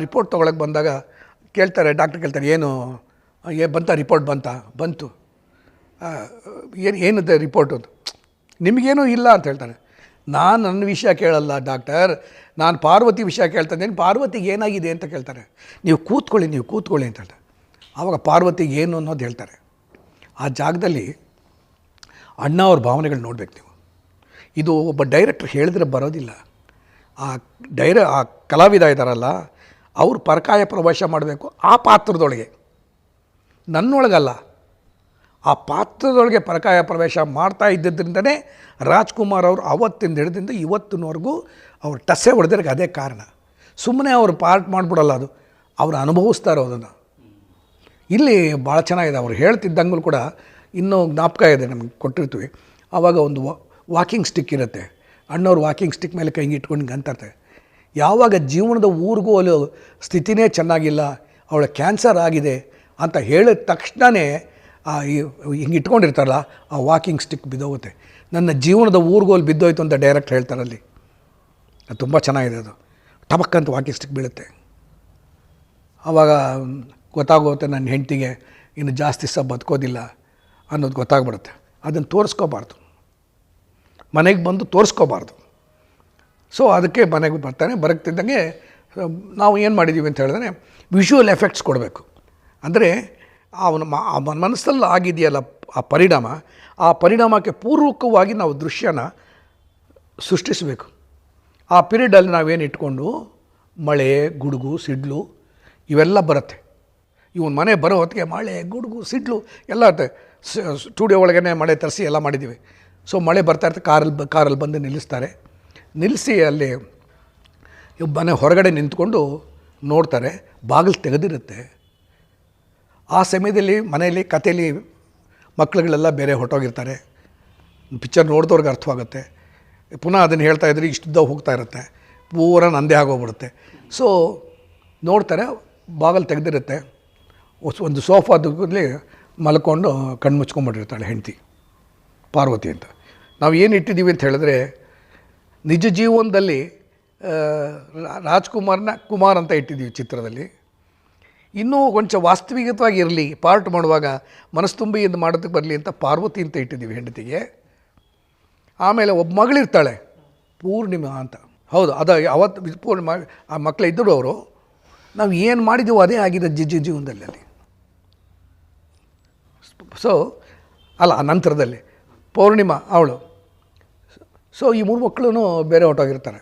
Report ತೊಗೊಳಕ್ಕೆ ಬಂದಾಗ ಕೇಳ್ತಾರೆ, ಡಾಕ್ಟ್ರ್ ಕೇಳ್ತಾರೆ, ಏನು ಬಂತ ರಿಪೋರ್ಟ್ ಬಂತು ಏನಿದೆ ರಿಪೋರ್ಟು ಅಂತ. ನಿಮಗೇನೂ ಇಲ್ಲ ಅಂತ ಹೇಳ್ತಾರೆ. ನಾನು ನನ್ನ ವಿಷಯ ಕೇಳಲ್ಲ ಡಾಕ್ಟರ್, ನಾನು ಪಾರ್ವತಿ ವಿಷಯ ಕೇಳ್ತಾಯಿದ್ದೇನೆ, ಪಾರ್ವತಿಗೆ ಏನಾಗಿದೆ ಅಂತ ಕೇಳ್ತಾರೆ. ನೀವು ಕೂತ್ಕೊಳ್ಳಿ ಅಂತ ಹೇಳ್ತಾರೆ. ಆವಾಗ ಪಾರ್ವತಿಗೆ ಏನು ಅನ್ನೋದು ಹೇಳ್ತಾರೆ. ಆ ಜಾಗದಲ್ಲಿ ಅಣ್ಣ ಅವ್ರ ಭಾವನೆಗಳು ನೋಡ್ಬೇಕು ನೀವು. ಇದು ಒಬ್ಬ ಡೈರೆಕ್ಟ್ರ್ ಹೇಳಿದ್ರೆ ಬರೋದಿಲ್ಲ. ಆ ಕಲಾವಿದ ಇದ್ದಾರಲ್ಲ, ಅವರು ಪರಕಾಯ ಪ್ರವೇಶ ಮಾಡಬೇಕು ಆ ಪಾತ್ರದೊಳಗೆ, ನನ್ನೊಳಗಲ್ಲ, ಆ ಪಾತ್ರದೊಳಗೆ ಪರಕಾಯ ಪ್ರವೇಶ ಮಾಡ್ತಾ ಇದ್ದಿದ್ದರಿಂದನೇ ರಾಜ್ಕುಮಾರ್ ಅವರು ಅವತ್ತಿಂದ ಹಿಡಿದಿಂದ ಇವತ್ತಿನವರೆಗೂ ಅವ್ರು ಟಸ್ಸೆ ಹೊಡೆದಿರೋಕ್ಕೆ ಅದೇ ಕಾರಣ. ಸುಮ್ಮನೆ ಅವರು ಪಾರ್ಟ್ ಮಾಡಿಬಿಡಲ್ಲ, ಅದು ಅವ್ರು ಅನುಭವಿಸ್ತಾರೋ ಅದನ್ನು. ಇಲ್ಲಿ ಭಾಳ ಚೆನ್ನಾಗಿದೆ. ಅವ್ರು ಹೇಳ್ತಿದ್ದಂಗೂ ಕೂಡ ಇನ್ನೂ ಜ್ಞಾಪಕ ಇದೆ, ನಮಗೆ ಕೊಟ್ಟಿರ್ತೀವಿ. ಆವಾಗ ಒಂದು ವಾಕಿಂಗ್ ಸ್ಟಿಕ್ ಇರುತ್ತೆ, ಅಣ್ಣವ್ರು ವಾಕಿಂಗ್ ಸ್ಟಿಕ್ ಮೇಲೆ ಕೈಗೆ ಇಟ್ಕೊಂಡು ಹಿಂಗೆ ಅಂತಾರೆ, ಯಾವಾಗ ಜೀವನದ ಊರಿಗೂ ಅಲ್ಲಿ ಸ್ಥಿತಿನೇ ಚೆನ್ನಾಗಿಲ್ಲ, ಅವಳ ಕ್ಯಾನ್ಸರ್ ಆಗಿದೆ ಅಂತ ಹೇಳಿದ ತಕ್ಷಣವೇ ಹಿಂಗೆ ಇಟ್ಕೊಂಡಿರ್ತಾರಲ್ಲ, ಆ ವಾಕಿಂಗ್ ಸ್ಟಿಕ್ ಬಿದ್ದೋಗುತ್ತೆ. ನನ್ನ ಜೀವನದ ಊರಿಗೋಲು ಬಿದ್ದೋಯ್ತು ಅಂತ ಡೈರೆಕ್ಟ್ ಹೇಳ್ತಾರಲ್ಲಿ. ಅದು ತುಂಬ ಚೆನ್ನಾಗಿದೆ. ಅದು ಟಬಕ್ಕಂತ ವಾಕಿಂಗ್ ಸ್ಟಿಕ್ ಬೀಳುತ್ತೆ. ಆವಾಗ ಗೊತ್ತಾಗೋಗುತ್ತೆ ನನ್ನ ಹೆಂಡತಿಗೆ ಇನ್ನು ಜಾಸ್ತಿ ಸಹ ಬದುಕೋದಿಲ್ಲ ಅನ್ನೋದು ಗೊತ್ತಾಗ್ಬಿಡುತ್ತೆ. ಅದನ್ನು ತೋರಿಸ್ಕೋಬಾರ್ದು, ಮನೆಗೆ ಬಂದು ತೋರಿಸ್ಕೋಬಾರ್ದು. ಸೊ ಅದಕ್ಕೆ ಮನೆಗೆ ಬರ್ತಾನೆ. ಬರಕ್ತಿದ್ದಂಗೆ ನಾವು ಏನು ಮಾಡಿದ್ದೀವಿ ಅಂತ ಹೇಳಿದ್ರೆ ವಿಷುವಲ್ ಎಫೆಕ್ಟ್ಸ್ ಕೊಡಬೇಕು. ಅಂದರೆ ಅವನ ಮನಸ್ಸಲ್ಲಿ ಆಗಿದೆಯಲ್ಲ ಆ ಪರಿಣಾಮಕ್ಕೆ ಪೂರ್ವಕವಾಗಿ ನಾವು ದೃಶ್ಯನ ಸೃಷ್ಟಿಸಬೇಕು. ಆ ಪೀರಿಯಡಲ್ಲಿ ನಾವೇನು ಇಟ್ಕೊಂಡು ಮಳೆ, ಗುಡುಗು, ಸಿಡ್ಲು ಇವೆಲ್ಲ ಬರುತ್ತೆ. ಇವನು ಮನೆ ಬರೋ ಹೊತ್ತಿಗೆ ಮಳೆ, ಗುಡುಗು, ಸಿಡ್ಲು ಎಲ್ಲ ಇರುತ್ತೆ. ಸ್ಟುಡಿಯೋ ಒಳಗೇ ಮಳೆ ತರಿಸಿ ಎಲ್ಲ ಮಾಡಿದ್ದೀವಿ. ಸೊ ಮಳೆ ಬರ್ತಾಯಿರ್ತೆ, ಕಾರಲ್ಲಿ ಬಂದು ನಿಲ್ಲಿಸಿ ಅಲ್ಲಿ ಮನೆ ಹೊರಗಡೆ ನಿಂತ್ಕೊಂಡು ನೋಡ್ತಾರೆ. ಬಾಗಿಲು ತೆಗೆದಿರುತ್ತೆ. ಆ ಸಮಯದಲ್ಲಿ ಮನೆಯಲ್ಲಿ ಕಥೆಯಲ್ಲಿ ಮಕ್ಕಳುಗಳೆಲ್ಲ ಬೇರೆ ಹೊರಟೋಗಿರ್ತಾರೆ. ಪಿಕ್ಚರ್ ನೋಡಿದವ್ರಿಗೆ ಅರ್ಥವಾಗುತ್ತೆ. ಪುನಃ ಅದನ್ನು ಹೇಳ್ತಾಯಿದ್ರೆ ಇಷ್ಟುದ್ದ ಹೋಗ್ತಾ ಇರುತ್ತೆ, ಪೂರ ನಂದೇ ಆಗೋಗ್ಬಿಡುತ್ತೆ. ಸೊ ನೋಡ್ತಾರೆ, ಬಾಗಿಲು ತೆಗೆದಿರುತ್ತೆ. ಒಂದು ಸೋಫಾದಲ್ಲಿ ಮಲ್ಕೊಂಡು ಕಣ್ಣು ಮುಚ್ಕೊಂಡ್ಬಿಟ್ಟಿರ್ತಾಳೆ ಹೆಂಡತಿ ಪಾರ್ವತಿ ಅಂತ. ನಾವು ಏನು ಇಟ್ಟಿದ್ದೀವಿ ಅಂತ ಹೇಳಿದ್ರೆ, ನಿಜ ಜೀವನದಲ್ಲಿ ರಾಜ್ಕುಮಾರ್ನ ಕುಮಾರ್ ಅಂತ ಇಟ್ಟಿದ್ದೀವಿ ಚಿತ್ರದಲ್ಲಿ. ಇನ್ನೂ ಕೊಂಚ ವಾಸ್ತವಿಕವಾಗಿ ಇರಲಿ, ಪಾರ್ಟ್ ಮಾಡುವಾಗ ಮನಸ್ಸು ತುಂಬಿ ಇದು ಮಾಡೋದಕ್ಕೆ ಬರಲಿ ಅಂತ ಪಾರ್ವತಿ ಅಂತ ಇಟ್ಟಿದ್ದೀವಿ ಹೆಂಡತಿಗೆ. ಆಮೇಲೆ ಒಬ್ಬ ಮಗಳಿರ್ತಾಳೆ ಪೂರ್ಣಿಮಾ ಅಂತ. ಹೌದು, ಅದು ಅವತ್ತು ಪೂರ್ಣಿಮಾ ಆ ಮಕ್ಕಳು ಇದ್ದರು. ಅವರು ನಾವು ಏನು ಮಾಡಿದ್ದೀವೋ ಅದೇ ಆಗಿದೆ ಜೀವನದಲ್ಲಿ ಅಲ್ಲಿ. ಸೊ ಅಲ್ಲ, ಆ ನಂತರದಲ್ಲಿ ಪೌರ್ಣಿಮಾ ಅವಳು. ಸೊ ಈ ಮೂರು ಮಕ್ಕಳು ಬೇರೆ ಹೊರಟೋಗಿರ್ತಾರೆ.